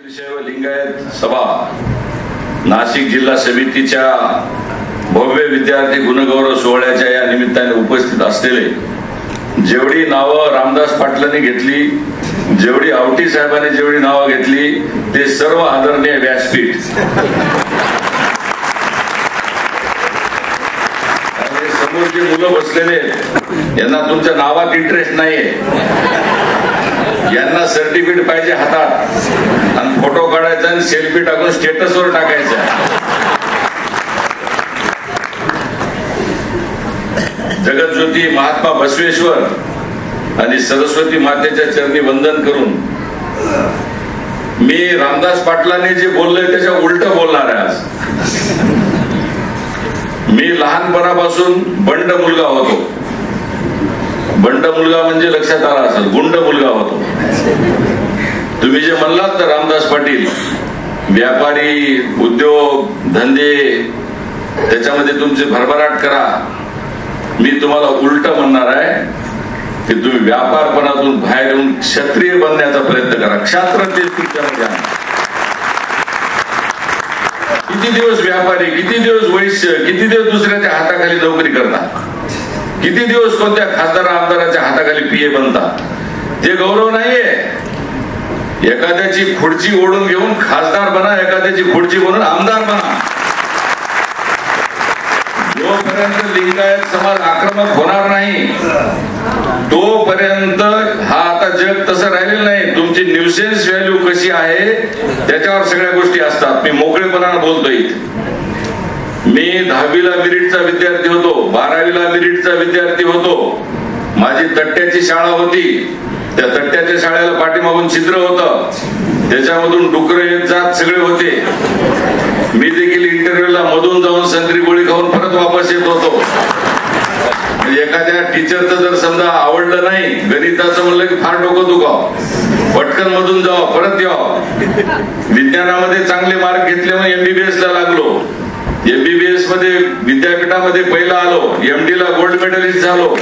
वीरशैव लिंगायत सभा नाशिक जिल्हा समितीच्या भव्य विद्यार्थी गुणगौरव सोहळ्याच्या या निमित्ताने उपस्थित असलेले जेवढी नावं रामदास पाटलांनी घेतली, जेवढी आवटी साहेबांनी जेवढी नावं घेतली, ते सर्व आदरणीय व्यासपीठ. समोर जे मुलं बसलेले यांना तुमच्या नावात इंटरेस्ट नाहीये, यांना सर्टिफिकेट पाहिजे हातात आणि फोटो काढायचा आणि सेल्फी टाकून स्टेटसवर टाकायचा. जगतज्योती महात्मा बसवेश्वर आणि सरस्वती मातेच्या चरणी वंदन करून मी रामदास पाटलांनी जे बोलले त्याच्या उलट बोलणार आहे आज. मी लहानपणापासून बंड मुलगा होतो. बंड मुलगा म्हणजे लक्षात आला असेल, गुंड मुलगा होतो. तुम्ही जे म्हणलात तर रामदास पाटील व्यापारी, उद्योग धंदे त्याच्यामध्ये तुमची भरभराट करा. मी तुम्हाला उलट म्हणणार आहे की तुम्ही व्यापारपणातून बाहेर येऊन क्षत्रिय बनण्याचा प्रयत्न करा. क्षात्र ते तुमच्या किती दिवस व्यापारी, किती दिवस वैश्य, किती दिवस दुसऱ्याच्या हाताखाली नोकरी करता, किती दिवस कोणत्या खासदार आमदाराच्या हाताखाली पीए बनता. ते गौरव नाहीये. एखाद्याची खुर्ची ओढून घेऊन खासदार बना, एखाद्याची खुर्ची बनून आमदार बना. जोपर्यंत लिंगायत समाज आक्रमक होणार नाही तोपर्यंत हा आता जग तसं राहिलेलं नाही. तुमची न्यूसेन्स व्हॅल्यू कशी आहे त्याच्यावर सगळ्या गोष्टी असतात. मी मोकळेपणाने बोलतोय. मी 10वीला मेरिटचा विद्यार्थी होतो, 12वीला मेरिटचा विद्यार्थी होतो. माझी तट्ट्याची शाळा होती. त्या तट्ट्याच्या शाळेला पाठीमागून छिद्र होतं, त्याच्यामधून डुकर येत जात सगळे होते. मी देखील इंटरव्ह्यूला मधून जाऊन संत्री गोळी खाऊन परत वापस येत होतो. एखाद्या टीचरचं जर समजा आवडलं नाही, गणिताचं म्हणलं की फार डोकं दुखाव, पटकन मधून जावं परत यावं. विज्ञानामध्ये चांगले मार्क घेतले म्हणून MBBS ला लागलो. MBBS मध्ये विद्यापीठामध्ये पहिला आलो. MD ला गोल्ड मेडलिस्ट झालो.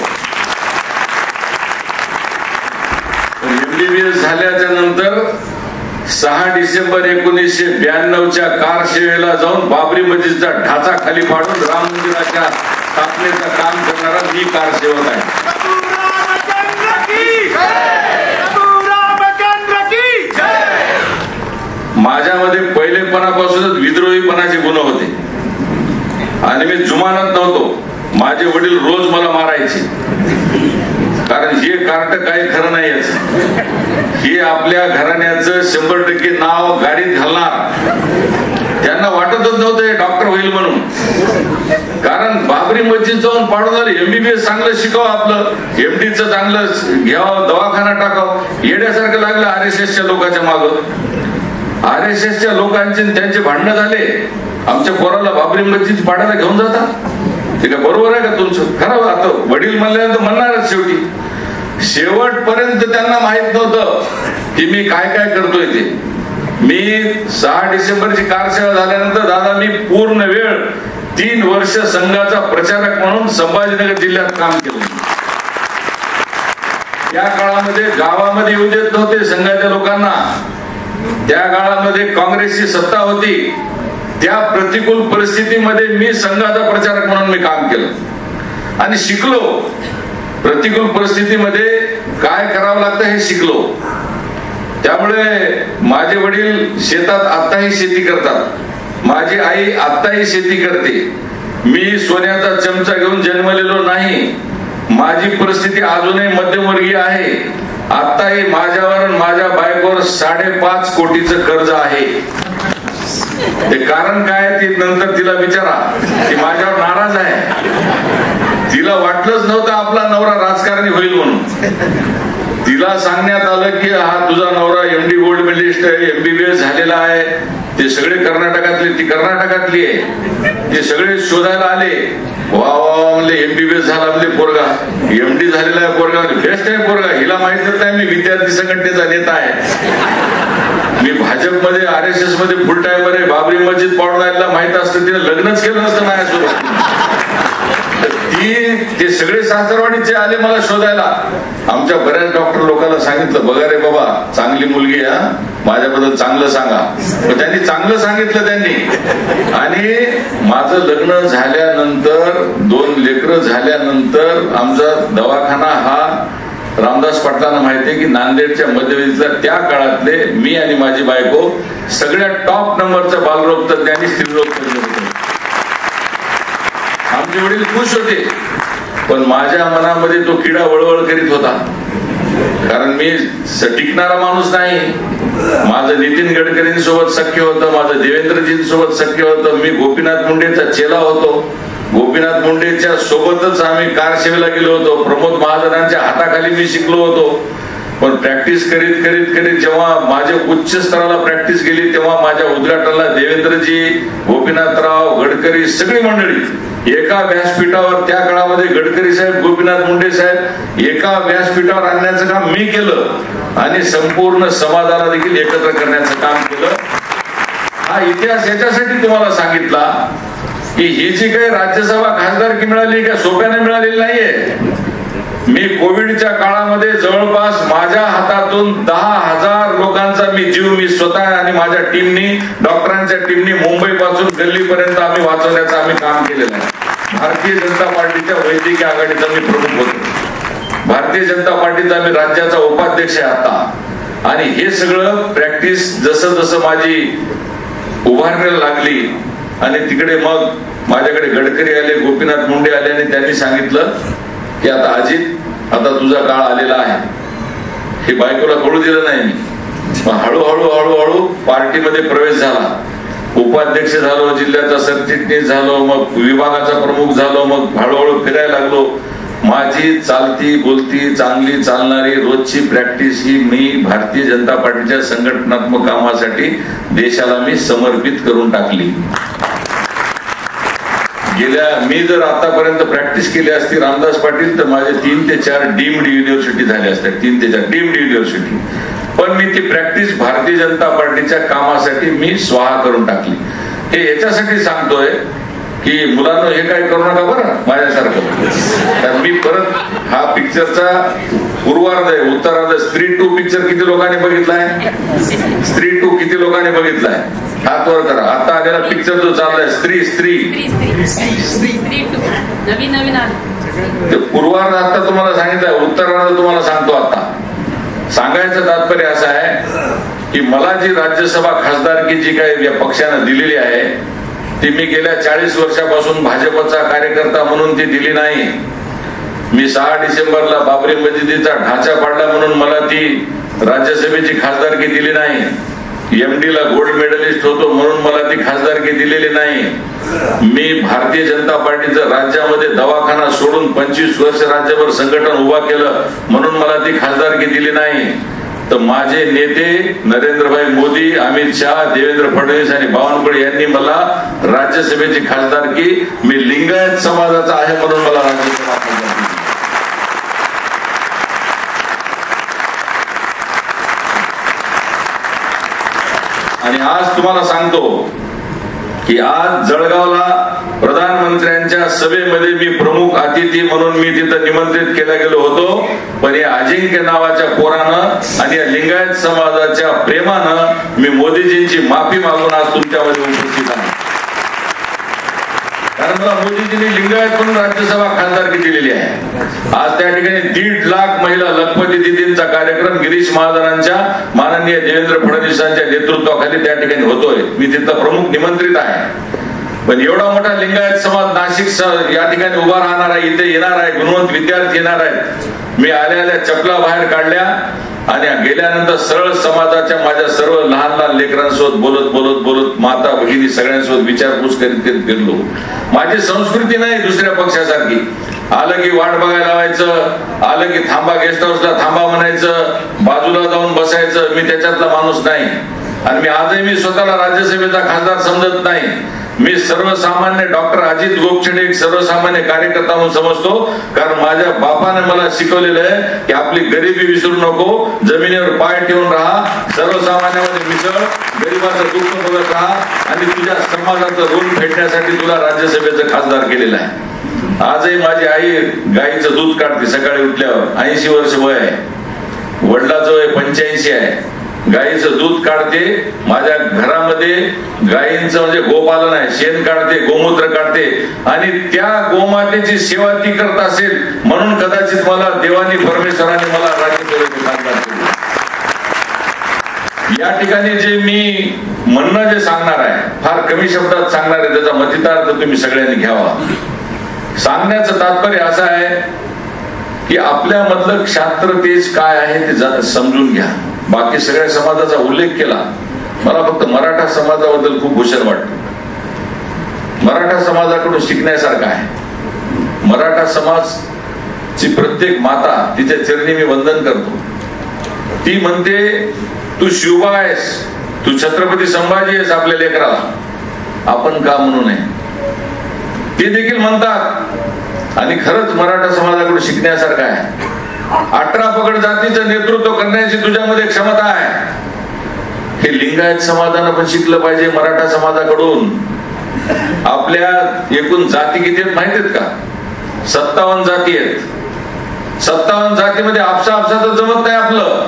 MBBS झाल्याच्या नंतर 6 डिसेंबर 1992च्या कार सेवेला जाऊन बाबरी मस्जिदचा ढाचा खाली पाडून राम मंदिराच्या स्थापनेचं काम करणारा मी कार सेवक आहे. माझ्यामध्ये पहिलेपणापासूनच विद्रोहीपणाचे गुण होते आणि मी जुमानत नव्हतो. माझे वडील रोज मला मारायचे, कारण हे कार्ट काही खरं नाही. हे आपल्या घराण्याचं 100% नाव गाडीत घालणार. त्यांना वाटतच नव्हतं हे डॉक्टर होईल म्हणून, कारण बाबरी मस्जिद जाऊन पाडून आले. MBBS चांगलं शिकावं, आपलं MDचं चांगलं घ्यावं, दवाखाना टाकावं. येण्यासारखं लागलं RSSच्या लोकांच्या मागं. RSSच्या लोकांचे त्यांचे भांडणं झाले. आमच्या पोराला बाबरी मस्जिद पाडायला घेऊन जाता, ते काय बरोबर आहे का तुमचं? खरं आता वडील म्हणल्यानंतर म्हणणारच शेवटी. शेवटपर्यंत त्यांना माहित नव्हतं की मी काय काय करतोय ते. मी 6 डिसेंबरची कार सेवा झाल्यानंतर दादा मी पूर्ण वेळ 3 वर्ष संघाचा प्रचारक म्हणून संभाजीनगर जिल्ह्यात काम केलं. त्या काळामध्ये गावामध्ये येऊ देत नव्हते संघाच्या लोकांना. त्या काळामध्ये काँग्रेसची सत्ता होती. त्या प्रतिकूल परिस्थितीमध्ये मी संघाचा प्रचारक म्हणून मी काम केलं आणि शिकलो. प्रतिकूल परिस्थितीमध्ये काय करावं लागतं हे शिकलो. त्यामुळे माझे वडील शेतात आत्ताही शेती करतात. माझी आई आत्ताही शेती करते. मी सोन्याचा चमचा घेऊन जन्मलेलो नाही. माझी परिस्थिती अजूनही मध्यमवर्गीय आहे. आत्ताही माझ्यावर माझ्या बायकोवर 5.5 कोटीचं कर्ज आहे. ते कारण काय ते नंतर तिला विचारा. ती माझ्यावर नाराज आहे. तिला वाटलंच नव्हतं आपला नवरा राजकारणी होईल म्हणून. तिला सांगण्यात आलं की हा तुझा नवरा MD गोल्ड मेडलिस्ट आहे, MBBS झालेला आहे. ते सगळे कर्नाटकातले, ती कर्नाटकातली आहे. ते सगळे शोधायला आले. वा वा म्हणले MBBS झाला म्हणले पोरगा, MD झालेला आहे पोरगा, बेस्ट आहे पोरगा. हिला माहितच नाही मी विद्यार्थी संघटनेचा नेता आहे. मी भाजपमध्ये RSS मध्ये फुल टाइमर आहे. बाबरी मस्जिद पाडून माहित असतं तिने लग्नच केलं नसतं माझ्यासोबत. ते सगळे सासरवाडीचे आले मला शोधायला. आमच्या बऱ्याच डॉक्टर लोकांना सांगितलं, बघा रे बाबा, चांगली मुलगी हा, माझ्याबद्दल चांगलं सांगा. त्यांनी चांगलं सांगितलं त्यांनी. आणि माझं लग्न झाल्यानंतर 2 लेकरं झाल्यानंतर आमचा दवाखाना हा रामदास पाटलांना माहितीये की नांदेडच्या मध्यवर्तीतल्या त्या काळातले मी आणि माझी बायको सगळ्यात टॉप नंबरचा बालरोग तज्ञ आणि स्त्रीरोग तज्ञ होते. आमचे वडील खुश होते, पण माझ्या मनामध्ये तो किडा वळवळ करीत होता. कारण मी टिकणारा माणूस नाही. माझं नितीन गडकरींसोबत सख्य होतं, माझं देवेंद्रजींसोबत सख्य होतं. मी गोपीनाथ मुंडेचा चेला होतो. गोपीनाथ मुंडेच्या सोबतच आम्ही कारसेवेला गेलो होतो. प्रमोद महाजनांच्या हाताखाली मी शिकलो होतो. पण प्रॅक्टिस करीत करीत करीत जेव्हा माझ्या उच्च स्तराला प्रॅक्टिस गेली तेव्हा माझ्या उद्घाटनाला देवेंद्रजी, गोपीनाथराव, गडकरी सगळी मंडळी एका व्यासपीठावर, त्या काळामध्ये गडकरी साहेब, गोपीनाथ मुंडे साहेब एका व्यासपीठावर आणण्याचं काम मी केलं आणि संपूर्ण समाजाला देखील एकत्र करण्याचं काम केलं. हा इतिहास याच्यासाठी तुम्हाला सांगितला की ही जी काही राज्यसभा खासदारकी मिळाली का सोप्याने मिळालेली नाहीये. मी कोविडच्या काळामध्ये जवळपास माझ्या हातातून 10,000 लोकांचा मी स्वतः आणि माझ्या टीमनी, डॉक्टरांच्या टीमनी मुंबई पासून दिल्लीपर्यंत आम्ही वाचवण्याचं आम्ही काम केलेलं आहे. भारतीय जनता पार्टीच्या वैद्यकीय आघाडीचा मी प्रमुख होतो. भारतीय जनता पार्टीचा मी राज्याचा उपाध्यक्ष आहे आता. आणि हे सगळं प्रॅक्टिस जसं जसं माझी उभारण्याला लागली आणि तिकडे मग माझ्याकडे गडकरी आले, गोपीनाथ मुंडे आले आणि त्यांनी सांगितलं की आता अजित, आता तुझा काळ आलेला आहे. हे बायकोला कळू दिलं नाही. मग हळूहळू हळूहळू पार्टीमध्ये प्रवेश झाला. उपाध्यक्ष झालो, जिल्ह्याचा सरचिटणीस झालो, मग विभागाचा प्रमुख झालो, मग हळूहळू फिरायला लागलो. माझी चालती बोलती चांगली चालणारी रोजची प्रॅक्टिस ही मी भारतीय जनता पार्टीच्या संघटनात्मक कामासाठी देशाला मी समर्पित करून टाकली. मी जर आतापर्यंत प्रॅक्टिस केली असती रामदास पाटील तर माझे 3 ते 4 डीम्ड युनिव्हर्सिटी झाल्या असत्या. 3 ते 4 डीम्ड युनिव्हर्सिटी. पण मी ती प्रॅक्टिस भारतीय जनता पार्टीच्या कामासाठी मी स्वाहा करून टाकली. हे याच्यासाठी सांगतोय की मुलांना हे काय करू नका बरं माझ्यासारखं. तर मी परत हा पिक्चरचा पूर्वार्ध आहे, उत्तरार्ध. स्त्री 2 पिक्चर किती लोकांनी बघितलाय? स्त्री 2 किती लोकांनी बघितलाय? हात वर करा. आता आलेला पिक्चर जो चाललाय स्त्री पूर्वार्ध आता तुम्हाला सांगितलंय, उत्तरार्ध तुम्हाला सांगतो. आता सांगायचं तात्पर्य असं आहे की मला जी राज्यसभा खासदारकी जी काही या पक्षानं दिलेली आहे ती मी गेल्या 40 वर्षापासून भाजपचा कार्यकर्ता म्हणून ती दिली नाही. मी 6 डिसेंबरला बाबरी मशिदीचा ढाचा पाडला म्हणून मला ती राज्यसभेची खासदारकी दिली नाही. MD ला गोल्ड मेडलिस्ट होतो म्हणून मला ती खासदारकी दिलेली नाही. मी भारतीय जनता पार्टीचं राज्यामध्ये दवाखाना सोडून 25 वर्ष राज्यभर संघटन उभा केलं म्हणून मला ती खासदारकी दिली नाही. तर माझे नेते नरेंद्रभाई मोदी, अमित शहा, देवेंद्र फडणवीस आणि बावनकुळे यांनी मला राज्यसभेची खासदारकी मी लिंगायत समाजाचा आहे म्हणून मला राज्यसभा खासदारकी. आणि आज तुम्हाला सांगतो की आज जळगावला प्रधानमंत्र्यांच्या सभेमध्ये मी प्रमुख अतिथी म्हणून मी तिथं निमंत्रित केला गेलो होतो. पण या अजिंक्य नावाच्या पोरानं आणि या लिंगायत समाजाच्या प्रेमानं मी मोदीजींची माफी मागून आज तुमच्यामध्ये उपस्थित आहे. कारण मला मोदीजींनी लिंगायत म्हणून राज्यसभा खासदारकी दिलेली आहे. आज त्या ठिकाणी 1.5 लाख महिला लखपती दिदींचा कार्यक्रम गिरीश महाजनांच्या माननीय देवेंद्र फडणवीसांच्या नेतृत्वाखाली त्या ठिकाणी होतोय. मी तिथं प्रमुख निमंत्रित आहे. पण एवढा मोठा लिंगायत समाज नाशिक या ठिकाणी उभा राहणार आहे, इथे येणार आहे, गुणवंत विद्यार्थी येणार आहेत. मी आल्या चपला बाहेर काढल्या आणि गेल्यानंतर सरळ समाजाच्या माझ्या सर्व लहान लहान लेकरांसोबत बोलत माता भगिनी सगळ्यांसोबत विचारपूस करीत फिरलो. माझी संस्कृती नाही दुसऱ्या पक्षासारखी. आलं की वाट बघायला लावायचं, आलं की थांबा गेस्ट हाऊसला थांबा म्हणायचं, बाजूला जाऊन बसायचं. मी त्याच्यातला माणूस नाही. आणि मी आजही मी स्वतःला राज्यसभेचा खासदार समजत नाही. मी सर्वसामान्य डॉक्टर अजित गोपछडे एक सर्वसामान्य कार्यकर्ता म्हणून समजतो. कारण माझ्या बापाने मला शिकवलेलं आहे की आपली गरिबी विसरू नको, जमिनीवर पाय ठेवून राहा, सर्वसामान्यामध्ये मिसळ, गरिबाचं दुःख बघत राहा आणि तुझ्या समाजाचं ऋण फेडण्यासाठी तुला राज्यसभेचं खासदार केलेलं आहे. आजही माझी आई गाईचं दूध काढते सकाळी उठल्यावर. 80 वर्ष वय आहे, वडिलाचं वय 85 आहे. गाईचं दूध काढते. माझ्या घरामध्ये गाईंचं म्हणजे गोपालन आहे, शेण काढते, गोमूत्र काढते आणि त्या गोमातेची सेवा ती करत असेल म्हणून कदाचित मला देवानी परमेश्वराने मला राज्यसभेचे खासदार केले. या ठिकाणी जे मी म्हणणं जे सांगणार आहे फार कमी शब्दात सांगणार आहे, त्याचा मतितार्थ तुम्ही सगळ्यांनी घ्यावा. सांगण्याचं तात्पर्य असं आहे की आपल्यामधलं क्षात्र तेज काय आहे ते समजून घ्या. बाकी सगळ्या समाजाचा उल्लेख केला, मला फक्त मराठा समाजाबद्दल खूप भूषण वाटतं. मराठा समाजाकडून शिकण्यासारखं आहे. मराठा समाजची प्रत्येक माता तिच्या चरणी मी वंदन करतो. ती म्हणते तू शिवबा आहेस, तू छत्रपती संभाजी आहेस आपल्या लेकराला, आपण का म्हणू नये ते देखील म्हणतात. आणि खरंच मराठा समाजाकडून शिकण्यासारखं आहे. 18 पगड जातीचं नेतृत्व करण्याची तुझ्यामध्ये क्षमता आहे. हे लिंगायत समाजानं पण शिकलं पाहिजे मराठा समाजाकडून. आपल्या एकूण जाती किती आहेत माहिती आहेत का? 57 जाती आहेत. 57 जातीमध्ये आपसा तर जमत नाही आपलं.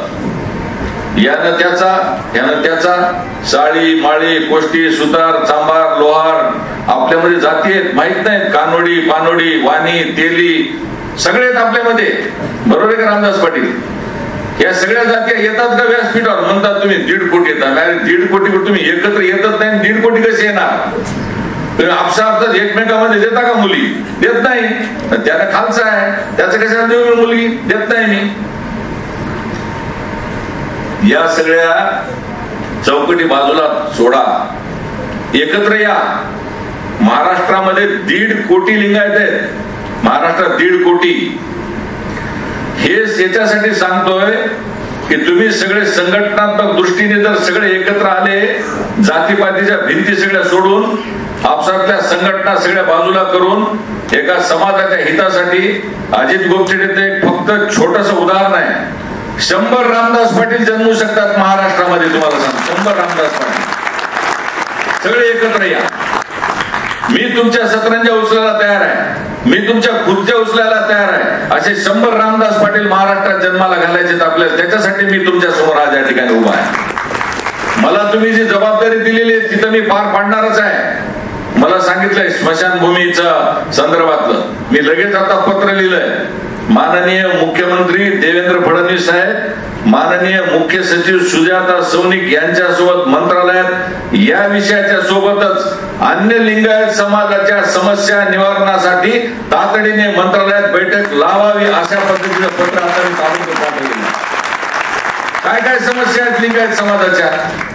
यानं त्याचा साळी, माळी, कोष्टी, सुतार, चांभार, लोहार आपल्यामध्ये जाती आहेत, माहित नाहीत. कानोडी, पानोडी, वाणी, तेली सगळे आहेत आपल्यामध्ये. बरोबर आहे का रामदास पाटील? या सगळ्या जाती येतात का व्यासपीठावर? म्हणतात तुम्ही 1.5 कोटी येतात. अरे 1.5 कोटी तुम्ही एकत्र येतच नाही, 1.5 कोटी कसे येणार? तुम्ही आपसा एकमेकांमध्ये देता का मुली? देत नाही. त्याला खालचा आहे, त्याचं कशाला देऊ मी मुलगी? देत नाही मी. या सगळ्या चौकटी बाजूला सोडा, एकत्र या. महाराष्ट्रामध्ये 1.5 कोटी लिंगायत आहेत. महाराष्ट्रात 1.5 कोटी. हे याच्यासाठी सांगतोय की तुम्ही सगळे संघटनात्मक दृष्टीने जर सगळे एकत्र आले, जातीपातीच्या भिंती सगळ्या सोडून आपसातल्या संघटना सगळ्या बाजूला करून एका समाजाच्या हितासाठी. अजित गोपछेडेचं एक फक्त छोटस उदाहरण आहे. 100 रामदास पाटील जन्मू शकतात महाराष्ट्रामध्ये. तुम्हाला सांग, 100 रामदास पाटील. सगळे एकत्र या. मी तुमच्या सतरंजा उचलायला तयार आहे, मी तुमच्या खुर्च्या उचलायला तयार आहे. असे 100 रामदास पाटील महाराष्ट्रात जन्माला घालायचे आपल्याला. त्याच्यासाठी मी तुमच्या समोर आज या ठिकाणी उभा आहे. मला तुम्ही जी जबाबदारी दिलेली आहे तिथं मी पार पाडणारच आहे. मला सांगितलंय स्मशानभूमीच्या संदर्भातलं, मी लगेच आता पत्र लिहिलंय. माननीय मुख्यमंत्री देवेंद्र फडणवीस साहेब, माननीय मुख्य सचिव सुजाता सौनिक यांच्यासोबत मंत्रालयात या विषयाच्या सोबतच अन्य लिंगायत समाजाच्या समस्या निवारणासाठी तातडीने मंत्रालयात बैठक लावावी अशा पद्धतीचं पत्र आता मी काढून पाठवलं. काय काय समस्या आहेत लिंगायत समाजाच्या?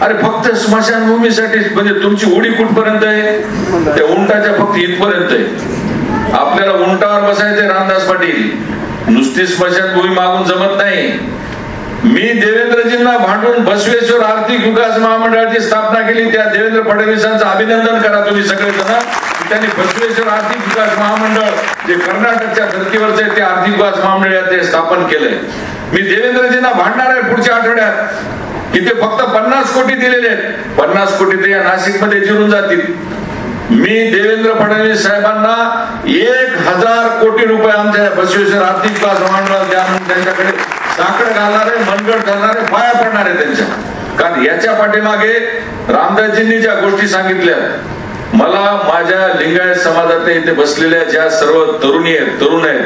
अरे फक्त स्मशानभूमीसाठी म्हणजे तुमची उडी कुठपर्यंत आहे? त्या उंटाच्या फक्त इथपर्यंत आहे. आपल्याला उंटावर बसायचंय रामदास पाटील. नुसती स्मशानभूमी मागून जमत नाही. मी देवेंद्रजींना भांडून बसवेश्वर आर्थिक विकास महामंडळाची स्थापना केली. त्या देवेंद्र फडणवीसांचं अभिनंदन करा तुम्ही सगळेजण. त्यांनी बसवेश्वर आर्थिक विकास महामंडळ जे कर्नाटकच्या धर्तीवरचं आहे ते आर्थिक विकास महामंडळ ते स्थापन केलंय. मी देवेंद्रजींना भांडणार आहे पुढच्या आठवड्यात की ते फक्त 50 कोटी दिलेले आहेत. 50 कोटी ते या नाशिकमध्ये जिरून जातील. मी देवेंद्र फडणवीस साहेबांना 1000 कोटी रुपये आमच्या बसवेश्वर आर्थिक विकास महामंडळाला द्या म्हणून त्यांच्याकडे साखर घालणार आहे, मनगट घालणार आहे, पाया पडणार आहे त्यांच्या. कारण याच्या पाठीमागे रामदासजींनी ज्या गोष्टी सांगितल्या, मला माझ्या लिंगायत समाजात इथे बसलेल्या ज्या सर्व तरुणी आहेत, तरुण आहेत,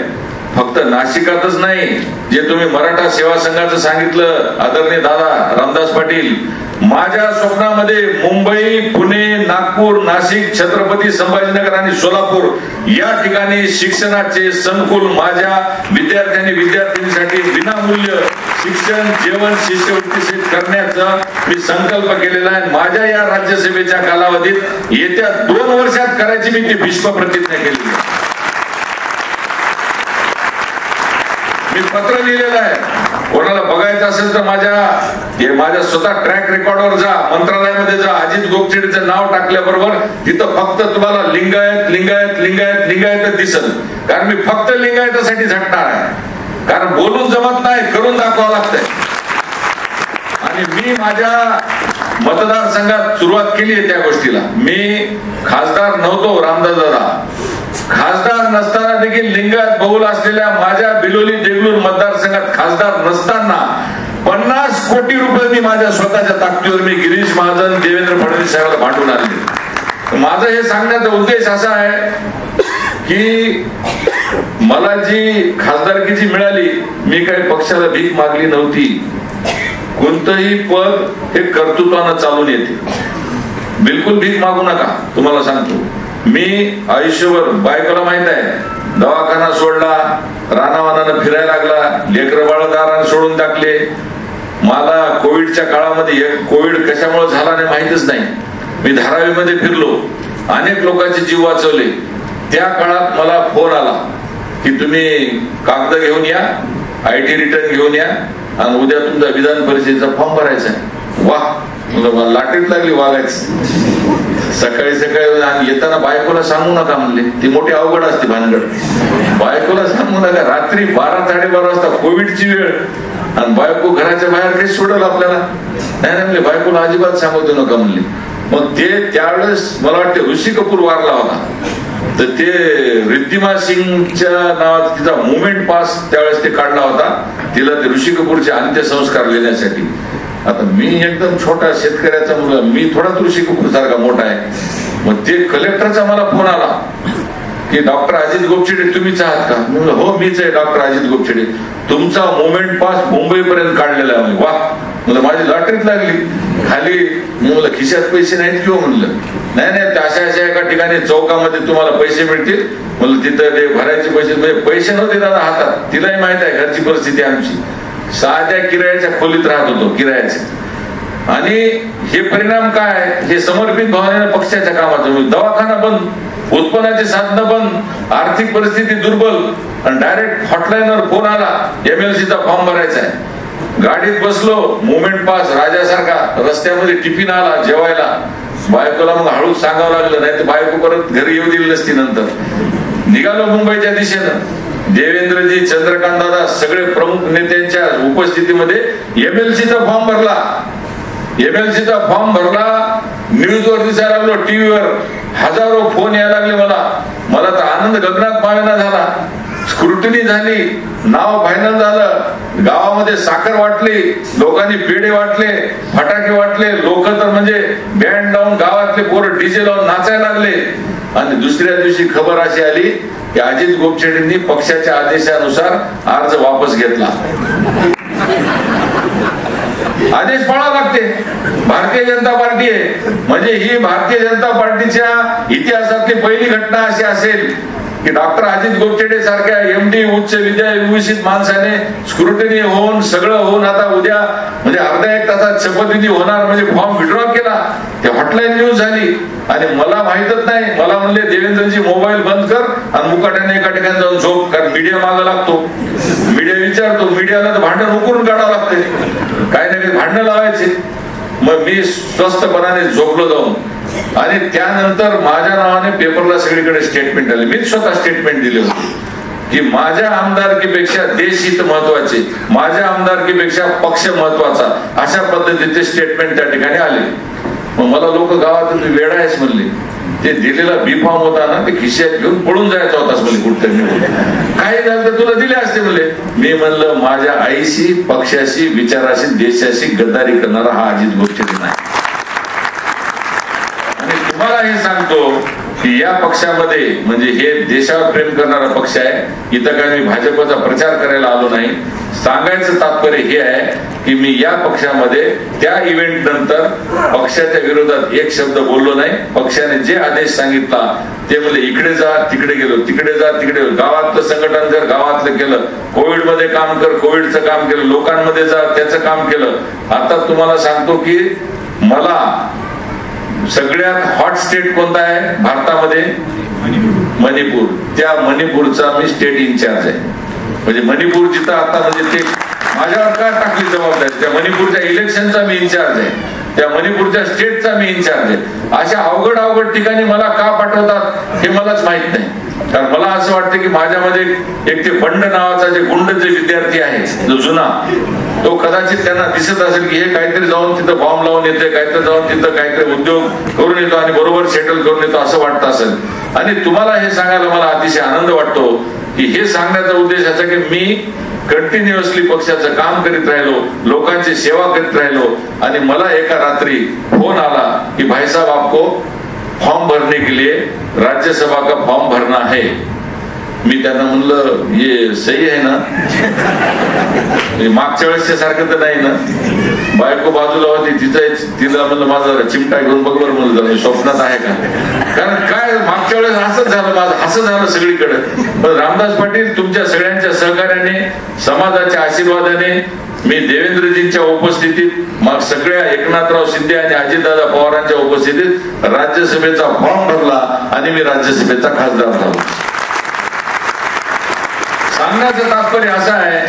फक्त नाशिकातच नाही, जे तुम्ही मराठा सेवा संघाचं सांगितलं आदरणीय दादा रामदास पाटील, माझ्या स्वप्नामध्ये मुंबई, पुणे, नागपूर, नाशिक, छत्रपती संभाजीनगर आणि सोलापूर या ठिकाणी शिक्षणाचे संकुल माझ्या विद्यार्थ्यांनी विद्यार्थिनीसाठी विनामूल्य शिक्षण, जेवण, शिष्यवृत्ती करण्याचा मी संकल्प केलेला आहे. माझ्या या राज्यसभेच्या कालावधीत येत्या 2 वर्षात करायची मी ती भीष्म प्रतिज्ञा केलेली आहे. मी पत्र लिहिलेलं आहे. कोणाला बघायचं असेल तर माझ्या स्वतः ट्रॅक रेकॉर्डवर जा, मंत्रालयामध्ये जा, अजित गोपछेडेचं नाव टाकल्याबरोबर तिथं फक्त तुम्हाला लिंगायत लिंगायत लिंगायत लिंगायत दिसल. कारण मी फक्त लिंगायतासाठी झटणार आहे. कारण बोलून जमत नाही, करून दाखवावं लागतंय. आणि मी माझ्या मतदारसंघात सुरुवात केली आहे त्या गोष्टीला. मी खासदार नव्हतो रामदास दादा, खासदार नसताना देखील लिंगायत बहुल असलेल्या माझ्या बिलोली देगलूर मतदारसंघात खासदार नसताना 50 कोटी रुपये मी माझ्या स्वतःच्या ताकदीवर मी गिरीश महाजन देवेंद्र फडणवीस साहेबांना भांडून आणले. माझं हे सांगण्याचा उद्देश असा आहे की मला जी खासदारकीची मिळाली, मी काही पक्षाला भीक मागली नव्हती. कोणतंही पद हे कर्तृत्वानं चालून येते, बिलकुल भीक मागू नका. तुम्हाला सांगतो, मी आयुष्यभर, बायकोला माहित आहे, दवाखाना सोडला, रानावानानं फिरायला लागला, लेकरं बाळदारानं सोडून टाकले. मला कोविडच्या काळामध्ये कोविड कशामुळे झाला नाही माहितच नाही. मी धारावीमध्ये फिरलो, अनेक लोकांचे जीव वाचवले. त्या काळात मला फोन आला की तुम्ही कागद घेऊन या, IT रिटर्न घेऊन या आणि उद्या तुमचा विधान परिषदेचा फॉर्म भरायचा आहे. वा, लाटेत लागली वागायचं. सकाळी सकाळी येताना बायकोला सांगू नका म्हणले, ती मोठी अवघड असते भानगड. बायकोला सांगू नका. रात्री 12-12:30 वाजता कोविडची वेळ आणि बायको घराच्या बाहेर काही सोडल आपल्याला नाही म्हणले, बायकोला अजिबात सांगू देऊ नका म्हणले. मग ते त्यावेळेस मला वाटते ऋषी कपूर वारला होता, तर ते रिद्धिमा सिंगच्या नावात तिचा मुवमेंट पास त्यावेळेस ते काढला होता, तिला ते ऋषी कपूरचे अंत्यसंस्कार लेण्यासाठी. आता मी एकदम छोटा शेतकऱ्याचा मुलगा, मी थोडा ऋषी कपूर सारखा मोठा आहे. मग ते कलेक्टरचा मला फोन आला की डॉक्टर अजित गोपछेडे तुम्हीच आहात का? म्हणलं हो मीच आहे डॉक्टर अजित गोपछेडे. तुमचा मुवमेंट पास मुंबईपर्यंत काढलेला आहे. वा, म्हणलं माझी लॉटरीत लागली. खाली म्हणलं खिशात पैसे नाहीत किंवा म्हणलं नाही अशा एका ठिकाणी चौकामध्ये तुम्हाला पैसे मिळतील. म्हणलं तिथं ते भरायचे पैसे, म्हणजे पैसे नव्हते दादा हातात. तिलाही माहित आहे घरची परिस्थिती आमची. साध्या किरायाच्या खोलीत राहत होतो, किरायाच्या. आणि हे परिणाम काय, हे समर्पित भावनेने पक्षाच्या कामाचं. दवाखाना बंद, उत्पन्नाचे साधनं बंद, आर्थिक परिस्थिती दुर्बल, आणि डायरेक्ट हॉटलाईनवर फोन आला MLCचा फॉर्म भरायचा आहे. गाडीत बसलो, मुवमेंट पास राजासारखा, रस्त्यामध्ये टिफिन आला जेवायला. बायकोला मग हळूच सांगावं लागलं, नाही तर बायको परत घरी येऊ दिली नसती. नंतर निघालो मुंबईच्या दिशेनं. देवेंद्रजी, चंद्रकांत दादा, सगळे प्रमुख नेत्यांच्या उपस्थितीमध्ये MLCचा फॉर्म भरला. MLCचा फॉर्म भरला, न्यूजवर दिसायला लागलो, टीव्हीवर हजारो फोन यायला लागले मला तर आनंद गगनात मावेना झाला. स्क्रुटनी झाली, नाव फायनल झालं. गावामध्ये साखर वाटली, लोकांनी पेढे वाटले, फटाके वाटले. लोक तर म्हणजे बँड लावून गावातले पोरं डीजे लावून नाचायला लागले. आणि दुसऱ्या दिवशी खबर अशी आली की अजित गोपछेडेंनी पक्षाच्या आदेशानुसार अर्ज वापस घेतला. आदेश पाळावा लागते. भारतीय जनता पार्टी आहे म्हणजे ही भारतीय जनता पार्टीच्या इतिहासातली पहिली घटना अशी असेल की डॉक्टर अजित गोपछेडे सारख्या MD उच्च विद्याविभूषित माणसाने स्क्रुटनी होऊन सगळं होऊन आता उद्या म्हणजे अर्धा एक तासात शपथविधी होणार म्हणजे फॉर्म विड्रॉ केला. ते हॉटलाईन न्यूज झाली आणि मला माहितच नाही. मला म्हणले देवेंद्रजी मोबाईल बंद कर आणि मुकाट्याने एका ठिकाणी जाऊन झोप, कारण मीडिया मागं लागतो. मीडिया विचारतो, मीडियाला तर भांडण उकरून काढावं लागते, काही ना काही भांडणं लावायचे. मग मी स्वस्थपणाने झोपलो जाऊन. आणि त्यानंतर माझ्या नावाने पेपरला सगळीकडे स्टेटमेंट आले. मी स्वतः स्टेटमेंट दिले होते की माझ्या आमदारकीपेक्षा देशहित महत्वाचे, माझ्या आमदारकीपेक्षा पक्ष महत्वाचा, अशा पद्धतीचे स्टेटमेंट त्या ठिकाणी आले. मग मला लोक गावात वेडा आहेस म्हणले. ते दिलेला बी फॉर्म होता ना, ते खिशात घेऊन पळून जायचा होतास म्हणजे कुठतरी. काही झालं तर तुला दिले असते म्हणले. मी म्हणलं माझ्या आईशी, पक्षाशी, विचाराशी, देशाशी गद्दारी करणारा हा अजित गोपछेडे नाही. आणि तुम्हाला हे सांगतो की या पक्षामध्ये म्हणजे हे देशावर प्रेम करणारा पक्ष आहे. इथं काय मी भाजपचा प्रचार करायला आलो नाही. सांगायचं तात्पर्य हे आहे की मी या पक्षामध्ये त्या इव्हेंट नंतर पक्षाच्या विरोधात एक शब्द बोललो नाही. पक्षाने जे आदेश सांगितला ते म्हणले इकडे जा, तिकडे गेलो, तिकडे जा, तिकडे गेलो. गावातलं संघटन कर, गावातलं केलं. कोविड मध्ये काम कर, कोविडचं काम केलं. लोकांमध्ये जा, त्याचं काम केलं. आता तुम्हाला सांगतो की मला सगळ्यात हॉट स्टेट कोणता आहे भारतामध्ये? मणिपूर. त्या मणिपूरचा मी स्टेट इन्चार्ज आहे. म्हणजे मणिपूर जिथं आता म्हणजे ते माझ्यावर का टाकली जबाबदारी? त्या मणिपूरच्या इलेक्शनचा मी इन्चार्ज आहे, त्या मणिपूरच्या स्टेटचा मी इन्चार्ज आहे. अशा अवघड ठिकाणी मला का पाठवतात हे मलाच माहित नाही. कारण मला असं वाटतं की माझ्यामध्ये एक ते बंड नावाचा जे गुंड जे विद्यार्थी आहे जो जुना, तो कदाचित त्यांना दिसत असेल की हे काहीतरी जाऊन तिथं बॉम्ब लावून येते, काहीतरी जाऊन तिथं काहीतरी उद्योग करून येतो आणि बरोबर सेटल करून येतो असं वाटतं असेल. आणि तुम्हाला हे सांगायला मला अतिशय आनंद वाटतो की हे सांगण्याचा उद्देश असा की मी कंटिन्युअसली पक्षाचं काम करीत राहिलो, लोकांची सेवा करीत राहिलो आणि मला एका रात्री फोन आला की भाई साहब आपको फॉर्म भरने के लिए राज्यसभा का फॉर्म भरना है. मी त्यांना म्हणलं ये सही आहे ना, मागच्या वेळेसच्या सारखं तर नाही ना. बायको बाजूला होती, तिला म्हणलं माझा चिमटा घेऊन बघ बरं म्हणलं स्वप्नात आहे का. कारण काय मागच्या वेळेस असंच झालं, माझं असं झालं सगळीकडे. पण रामदास पाटील तुमच्या सगळ्यांच्या सहकार्याने, समाजाच्या आशीर्वादाने, मी देवेंद्रजींच्या उपस्थितीत, मग सगळ्या एकनाथराव शिंदे आणि अजितदादा पवारांच्या उपस्थितीत राज्यसभेचा फॉर्म भरला आणि मी राज्यसभेचा खासदार झालो. सांगण्याचं तात्पर्य असं आहे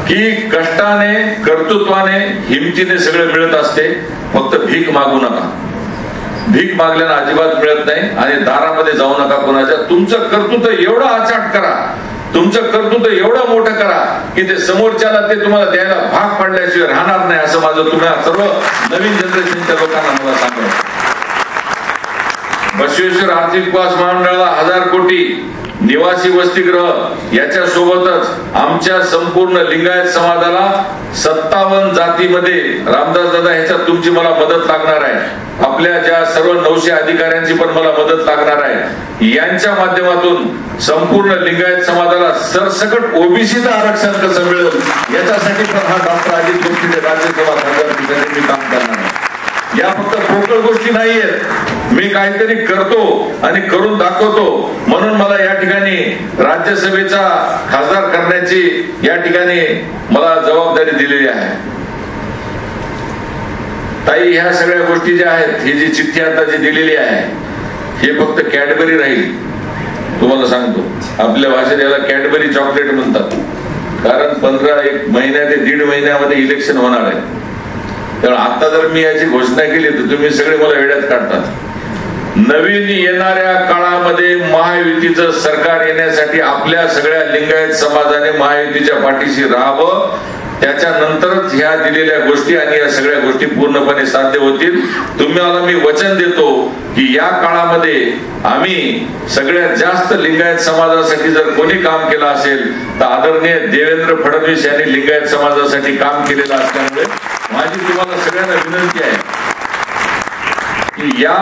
की कष्टाने, कर्तृत्वाने, हिमतीने सगळं मिळत असते. फक्त भीक मागू नका. भीक मागल्यानं अजिबात मिळत नाही. आणि दारामध्ये जाऊ नका कोणाच्या. तुमचं कर्तृत्व एवढं आचाट करा, तुमचं कर्तृत्व एवढं मोठं करा की ते समोरच्याला ते तुम्हाला द्यायला भाग पडल्याशिवाय राहणार नाही. असं माझं तुम्हाला सर्व नवीन जनरेशनच्या लोकांना मला सांगायचं. बसवेश्वर आर्थिक विकास महामंडळाला 1000 कोटी, निवासी वसतिगृह, याच्या सोबतच आमच्या संपूर्ण लिंगायत समाजाला 57 जातीमध्ये रामदास दादा ह्याच्यात तुमची मला मदत लागणार आहे. आपल्या ज्या सर्व 900 अधिकाऱ्यांची पण मला मदत लागणार आहे. यांच्या माध्यमातून संपूर्ण लिंगायत समाजाला सरसकट ओबीसीचं आरक्षण कसं मिळेल याच्यासाठी पण हा डॉक्टर अजित जोशीचे राज्यसभा खासदार मी काम करणार आहे. या फक्त पोकळ गोष्टी नाहीयेत, मी काहीतरी करतो आणि करून दाखवतो. म्हणून मला या ठिकाणी राज्यसभेचा खासदार करण्याची या ठिकाणी मला जबाबदारी दिलेली आहे. ताई, ह्या सगळ्या गोष्टी ज्या आहेत, ही जी चिठ्ठी आता जी दिलेली आहे, हे फक्त कॅडबरी राहील. तुम्हाला सांगतो, आपल्या भाषेत याला कॅडबरी चॉकलेट म्हणतात. कारण 1 महिन्या ते 1.5 महिन्यामध्ये इलेक्शन होणार आहे. त्यामुळे आता जर मी याची घोषणा केली तर तुम्ही सगळे मला वेड्यात काढतात. नवीन येणाऱ्या काळामध्ये महायुतीचं सरकार येण्यासाठी आपल्या सगळ्या लिंगायत समाजाने महायुतीच्या पाठीशी राहावं. त्याच्यानंतरच ह्या दिलेल्या गोष्टी आणि या सगळ्या गोष्टी पूर्णपणे साध्य होतील. तुम्हाला मी वचन देतो की या काळामध्ये आम्ही सगळ्यात जास्त लिंगायत समाजासाठी जर कोणी काम केलं असेल तर आदरणीय देवेंद्र फडणवीस यांनी लिंगायत समाजासाठी काम केलेलं असल्यामुळे माझी तुम्हाला सगळ्यांना विनंती आहे की या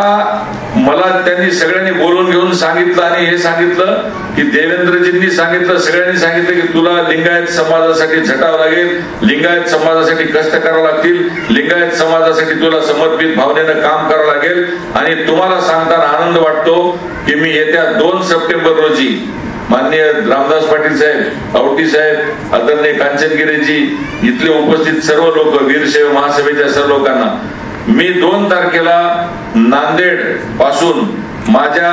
मला त्यांनी सगळ्यांनी बोलून घेऊन सांगितलं आणि हे सांगितलं की देवेंद्रजींनी सांगितलं, सगळ्यांनी सांगितलं की तुला लिंगायत समाजासाठी झटावं लागेल, लिंगायत समाजासाठी कष्ट करावं लागतील, लिंगायत समाजासाठी तुला समर्पित भावनेनं काम करावं लागेल. आणि तुम्हाला सांगताना आनंद वाटतो की मी येत्या 2 सप्टेंबर रोजी माननीय रामदास पाटील साहेब, आवटी साहेब, आदरणीय कांचनगिरीजी, इथले उपस्थित सर्व लोक, वीरशैव महासभेच्या सर्व लोकांना मी 2 तारखेला नांदेड पासून माझ्या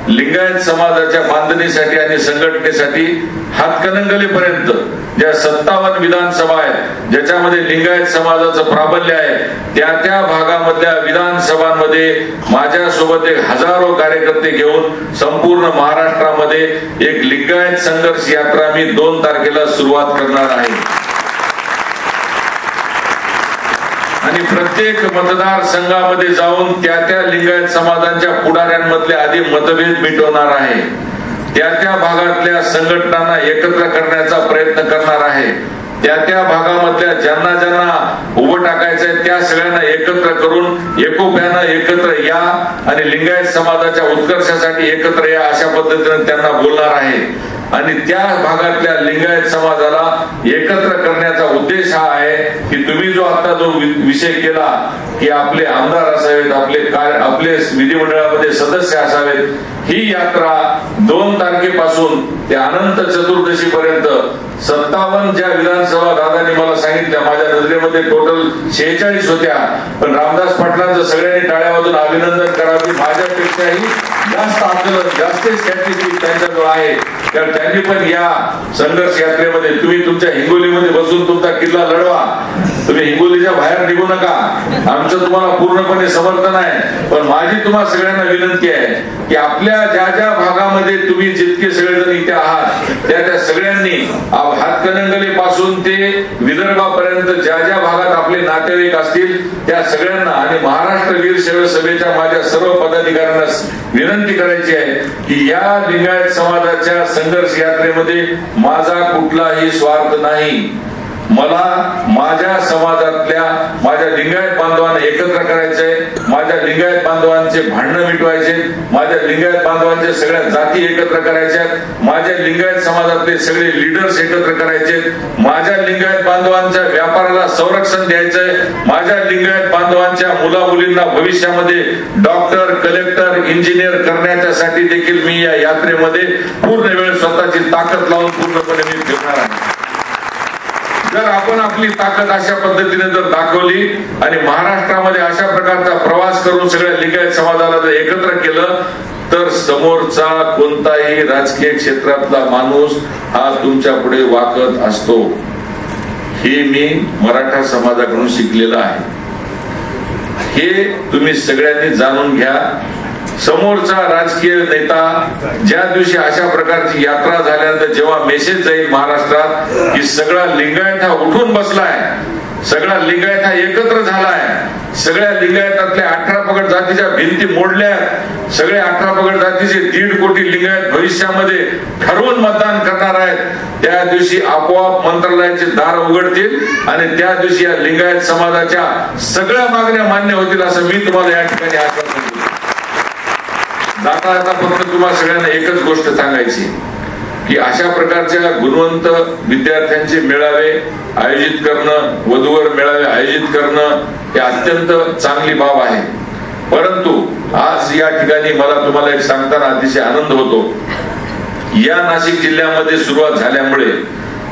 लिंगायत समाजाच्या बांधणीसाठी आणि संघटनेसाठी हातकणंगलेपर्यंत ज्या 57 विधानसभा आहेत ज्याच्यामध्ये लिंगायत समाजाचं प्राबल्य आहे, त्या भागामधल्या विधानसभांमध्ये माझ्यासोबत हजारो कार्यकर्ते घेऊन संपूर्ण महाराष्ट्रामध्ये एक लिंगायत संघर्ष यात्रा मी 2 तारखेला सुरुवात करणार आहे. आणि प्रत्येक मतदारसंघामध्ये जाऊन त्या लिंगायत समाजांच्या पुढाऱ्यांमधले आधी मतभेद मिटवणार आहे. त्या भागातल्या संघटनांना एकत्र करण्याचा प्रयत्न करणार आहे. त्या भागामधल्या ज्यांना उभं टाकायचंय त्या सगळ्यांना एकत्र करून एकोप्यानं एकत्र या आणि लिंगायत समाजाच्या उत्कर्षासाठी एकत्र या अशा पद्धतीने त्यांना बोलणार आहे. आणि त्या भागातल्या लिंगायत समाजाला एकत्र करण्याचा उद्देश हा आहे की तुम्ही जो आता जो विषय केला की आपले आमदार असावेत, आपले विधिमंडळामध्ये सदस्य असावेत, ही यात्रा 2 तारखेपासून ते अनंत चतुर्दशी पर्यंत 57 ज्या विधानसभा दादांनी मला सांगितल्या, माझ्या नजरेमध्ये टोटल 46 होत्या, पण रामदास पाटलांचं सगळ्यांनी टाळ्या वाजून अभिनंदन करावे. माझ्यापेक्षाही जास्त आंदोलन, जास्त स्टॅटिस्टिक त्यांच्याजवळ आहे. तर त्यांनी पण या संघर्ष यात्रेमध्ये तुम्ही तुमच्या हिंगोलीमध्ये बसून तुमचा किल्ला लढवा. तुम्ही हिंगोलीच्या बाहेर निघू नका, आमचं तुम्हाला पूर्णपणे समर्थन आहे. पण माझी तुम्हाला सगळ्यांना विनंती आहे की आपल्या ज्या ज्या भागामध्ये तुम्ही जितके सगळेजण इथे आहात त्या सगळ्यांनी हातकणंगले पासून ते विदर्भापर्यंत ज्या ज्या भागात आपले नातेवाईक असतील त्या सगळ्यांना आणि महाराष्ट्र वीर सेवा सभेच्या माझ्या सर्व पदाधिकाऱ्यांना विनंती करायची आहे की या लिंगायत समाजाच्या संघर्ष यात्रेमध्ये माझा कुठलाही स्वार्थ नाही. मला माझ्या समाजातल्या माझ्या लिंगायत बांधवांना एकत्र करायचंय, माझ्या लिंगायत बांधवांचे भांडणं मिटवायचे, माझ्या लिंगायत बांधवांच्या सगळ्या जाती एकत्र करायच्या, माझ्या लिंगायत समाजातले सगळे लीडर्स एकत्र करायचे, माझ्या लिंगायत बांधवांच्या व्यापाराला संरक्षण द्यायचंय, माझ्या लिंगायत बांधवांच्या मुला मुलींना भविष्यामध्ये डॉक्टर, कलेक्टर, इंजिनियर करण्यासाठी देखील मी या यात्रेमध्ये पूर्ण वेळ स्वतःची ताकद लावून पूर्णपणे मी फिरणार आहे. जर आपण आपली ताकद अशा पद्धतीने जर दाखवली आणि महाराष्ट्रामध्ये अशा प्रकारचा प्रवास करून सगळ्या लिंगायत समाजाला जर एकत्र केलं तर समोरचा कोणताही राजकीय क्षेत्रातला माणूस हा तुमच्या पुढे वाकत असतो. हे मी मराठा समाजाकडून शिकलेलं आहे. हे तुम्ही सगळ्यांनी जाणून घ्या. समोरचा राजकीय नेता ज्या दिवशी अशा प्रकारची यात्रा झाल्यानंतर जेव्हा मेसेज जाईल महाराष्ट्रात की सगळा लिंगायत हा उठून बसलाय, सगळा लिंगायत हा एकत्र झालाय, सगळ्या लिंगायतातल्या 18 पगड जातीच्या भिंती मोडल्या, सगळे 18 पगड जातीचे 1.5 कोटी लिंगायत भविष्यामध्ये ठरवून मतदान करणार आहेत, त्या दिवशी आपोआप मंत्रालयाचे दार उघडतील आणि त्या दिवशी या लिंगायत समाजाच्या सगळ्या मागण्या मान्य होतील असं मी तुम्हाला या ठिकाणी आश्वासन देतो. जाता जाता फक्त तुम्हाला सगळ्यांना एकच गोष्ट सांगायची की अशा प्रकारच्या गुणवंत विद्यार्थ्यांचे मेळावे आयोजित करणं, वधूवर मेळावे आयोजित करणं हे अत्यंत चांगली बाब आहे. परंतु आज या ठिकाणी मला तुम्हाला एक सांगताना अतिशय आनंद होतो. या नाशिक जिल्ह्यामध्ये सुरुवात झाल्यामुळे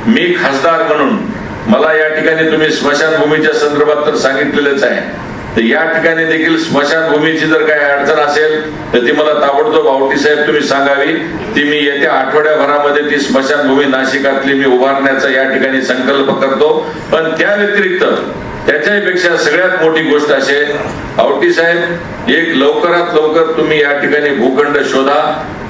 मी खासदार म्हणून मला या ठिकाणी तुम्ही स्मशानभूमीच्या संदर्भात तर सांगितलेलंच आहे, तर या ठिकाणी देखील स्मशानभूमीची जर काही अडचण असेल तर ती मला ताबडतोब आवटी साहेब तुम्ही सांगावी. ती मी येत्या आठवड्याभरामध्ये ती स्मशानभूमी नाशिकातली मी उभारण्याचा या ठिकाणी संकल्प करतो. पण त्या व्यतिरिक्त त्याच्यापेक्षा सगळ्यात मोठी गोष्ट असे आवटी साहेब, एक लवकरात लवकर तुम्ही या ठिकाणी भूखंड शोधा,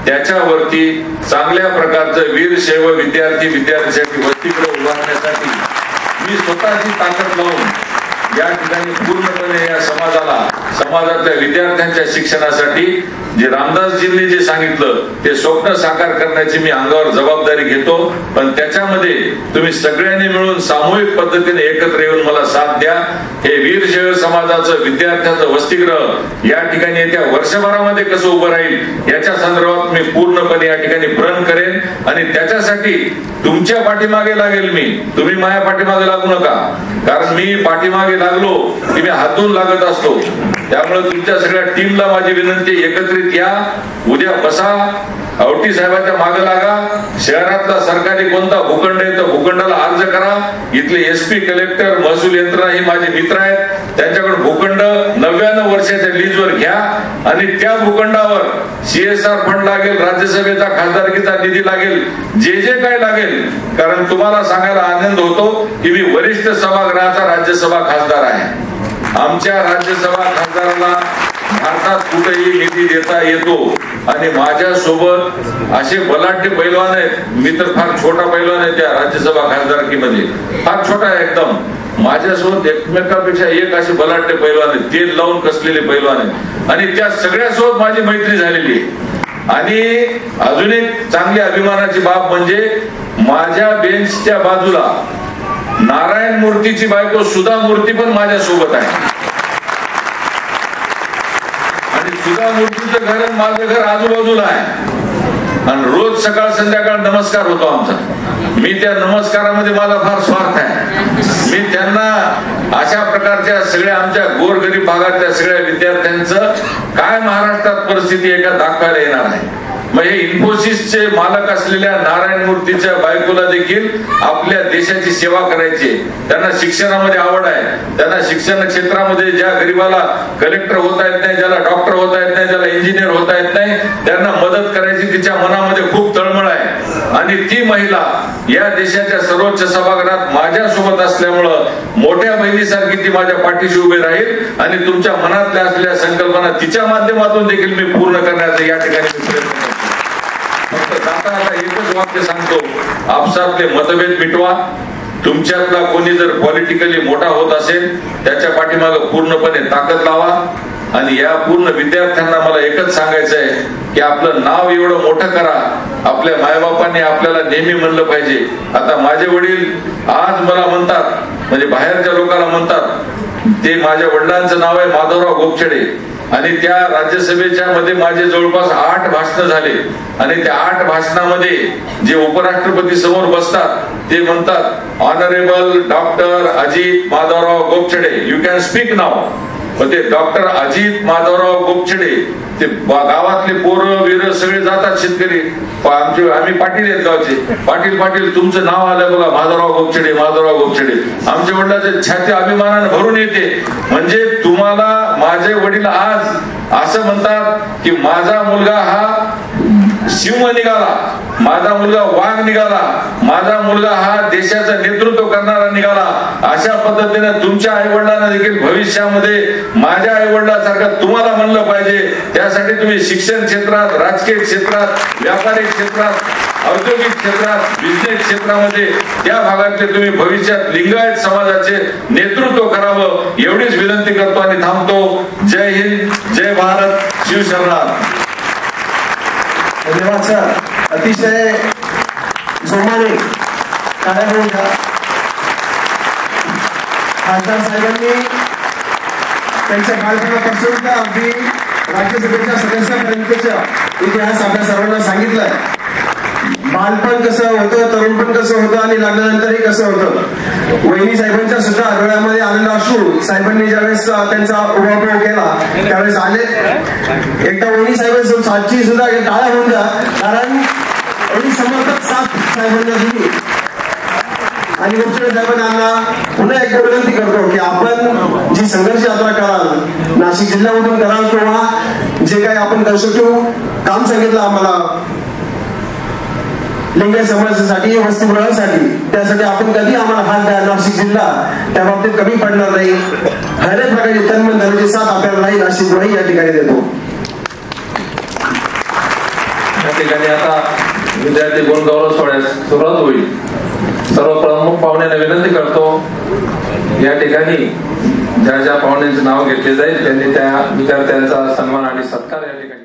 त्याच्यावरती चांगल्या प्रकारचं वीर शैव विद्यार्थ्यांसाठी वसतिगृह उभारण्यासाठी मी स्वतःची ताकद लावून या ठिकाणी पूर्णपणे या समाजातल्या विद्यार्थ्यांच्या शिक्षणासाठी जे रामदासजींनी जे सांगितलं ते स्वप्न साकार करण्याची मी अंगावर जबाबदारी घेतो. पण त्याच्यामध्ये तुम्ही सगळ्यांनी मिळून सामूहिक पद्धतीने एकत्र येऊन मला साथ द्या. हे वीर शैव समाजाचं विद्यार्थ्यांचं वसतिगृह या ठिकाणी येत्या वर्षभरामध्ये कसं उभं राहील याच्या संदर्भात मी पूर्णपणे या ठिकाणी प्रण करेन आणि त्याच्यासाठी तुमच्या पाठीमागे लागेल मी. तुम्ही माझ्या पाठीमागे लागू नका, कारण मी पाठीमागे लागलो की मी हातून लागत असतो. त्यामुळे तुमच्या सगळ्या टीमला माझी विनंती, एकत्रित या, उद्या बसा, आवटी साहेबांच्या मागे लागा. शहरातला सरकारी कोणता भूखंड आहे तर भूखंडाला अर्ज करा. इथले SP, कलेक्टर, महसूल यंत्रणा ही माझे मित्र आहेत. त्यांच्याकडे भूखंड 99 वर्षाच्या लीजवर घ्या आणि त्या भूखंडावर CSR फंड लागेल, राज्यसभेचा खासदारकीचा निधी लागेल, जे जे काय लागेल. कारण तुम्हाला सांगायला आनंद होतो की मी वरिष्ठ सभागृहाचा राज्यसभा खासदार आहे. आमच्या राज्यसभा खासदाराला भारतात कुठेही निधी देता येतो आणि माझ्यासोबत असे बलाढ्य पैलवान आहेत. मी तर फार छोटा पैलवान आहे त्या राज्यसभा खासदारकीमध्ये, फार छोटा आहे एकदम. माझ्यासोबत एकमेकांपेक्षा एक असे बलाढ्य पैलवान आहेत, तेल लावून कसलेले पैलवान आहेत आणि त्या सगळ्यासोबत माझी मैत्री झालेली आहे. आणि अजून एक चांगली अभिमानाची बाब म्हणजे माझ्या बेंचच्या बाजूला नारायण मूर्तीची बायको सुधा मूर्ती पण माझ्या सोबत आहे आणि सुधा मूर्तीचं घर माझं घर आजूबाजूला आहे आणि रोज सकाळ संध्याकाळ नमस्कार होतो आमचा. मी त्या नमस्कारामध्ये मला फार स्वार्थ आहे. मी त्यांना अशा प्रकारच्या सगळ्या आमच्या गोरगरीब भागातल्या सगळ्या विद्यार्थ्यांचं काय महाराष्ट्रात परिस्थिती आहे का दाखवायला येणार आहे. मग हे इन्फोसिसचे मालक असलेल्या नारायण मूर्तीच्या बायकोला देखील आपल्या देशाची सेवा करायची. त्यांना शिक्षणामध्ये आवड आहे. त्यांना शिक्षण क्षेत्रामध्ये ज्या गरीबाला कलेक्टर होता येत नाही, ज्याला डॉक्टर होता येत नाही, ज्याला इंजिनियर होता येत नाही, त्यांना मदत करायची तिच्या मनामध्ये खूप तळमळ आहे. आणि ती महिला या देशाच्या सर्वोच्च सभागृहात माझ्यासोबत असल्यामुळं मोठ्या बहिणीसारखी ती माझ्या पाठीशी उभी राहील आणि तुमच्या मनातल्या असलेल्या संकल्पना तिच्या माध्यमातून देखील मी पूर्ण करण्याचा या ठिकाणी प्रयत्न करतो. फक्त आता एकच वाक्य सांगतो, आपसातले मतभेद मिटवा. तुमच्यातला कोणी जर पॉलिटिकली मोठा होत असेल त्याच्या पाठीमागे पूर्णपणे ताकद लावा. आणि या पूर्ण विद्यार्थ्यांना मला एकच सांगायचं आहे की आपलं नाव एवढं मोठं करा. आपल्या मायबापांनी आपल्याला नेहमी म्हणलं पाहिजे. आता माझे वडील आज मला म्हणतात, म्हणजे बाहेरच्या लोकांना म्हणतात, ते माझ्या वडिलांचं नाव आहे माधवराव गोपछडे आणि त्या राज्यसभेच्या मध्ये माझे जवळपास 8 भाषणं झाले आणि त्या 8 भाषणामध्ये जे उपराष्ट्रपती समोर बसतात ते म्हणतात honourable doctor Ajit Madhavrao Gopchade, you can speak नाव. ते डॉक्टर अजित माधवराव गोपछडे, ते गावातले पोरं वीर सगळे जातात, शेतकरी आम्ही पाटील आहेत गावचे, पाटील पाटील तुमचं नाव आलं बघा, माधवराव गोपछडे माधवराव गोपछडे. आमच्या वडिलांचे छाती अभिमानाने भरून येते. म्हणजे तुम्हाला माझे वडील आज असं म्हणतात की माझा मुलगा हा सिंह निघाला, माझा मुलगा वाघ निघाला, माझा मुलगा हा देशाचं नेतृत्व करणारा निघाला. अशा पद्धतीने तुमच्या आईवडिलांना देखील भविष्यामध्ये माझ्या आईवडिलांसारखं तुम्हाला म्हणलं पाहिजे. त्यासाठी तुम्ही शिक्षण क्षेत्रात, राजकीय क्षेत्रात, व्यापारिक क्षेत्रात, औद्योगिक क्षेत्रात, बिझनेस क्षेत्रामध्ये त्या भागातले तुम्ही भविष्यात लिंगायत समाजाचे नेतृत्व करावं एवढीच विनंती करतो आणि थांबतो. जय हिंद, जय भारत, शिवशरणार्थ. धन्यवाद सर. अतिशय जोमाने काय बोलता खासदार साहेबांनी त्यांच्या बालपणापासून तर अगदी राज्यसभेच्या सदस्यापर्यंतचा इतिहास आपल्या सर्वांना सांगितलाय. बालपण कसं होतं, तरुणपण कसं होतं आणि लग्नानंतरही कसं होतं. वहिनी साहेबांच्या सुद्धा डोळ्यामध्ये आनंद असू साहेबांनी ज्यावेळेस त्यांचा उभाभाव केला त्यावेळेस आले. एकदा वहिनी साहेबांची साथची सुद्धा टाळा होऊन द्या, कारण एवढी समर्पक साथ साहेबांना दिली. आणि गोपछडे साहेबांना पुन्हा एकदा विनंती करतो की आपण जी संघर्ष यात्रा कराल, नाशिक जिल्ह्यामधून कराल किंवा जे काही आपण कन्स्ट्रक्टिव्ह काम सांगितलं आम्हाला लिंगायत समाजासाठी, वसतिगृहासाठी, त्यासाठी आपण कधी आम्हाला हात द्या. नाशिक जिल्हा त्या बाबतीत कमी पडणार नाही. हर एक प्रकारची तन्मन धनाची साथ आपल्याला राहील अशी ग्वाही या ठिकाणी देतो. या ठिकाणी आता विद्यार्थी गुण गौरव सोहळ्यास सुरुवात होईल. सर्व प्रमुख पाहुण्यांना विनंती करतो या ठिकाणी ज्या ज्या पाहुण्यांचे नाव घेतले जाईल त्यांनी त्या विद्यार्थ्यांचा सन्मान आणि सत्कार या ठिकाणी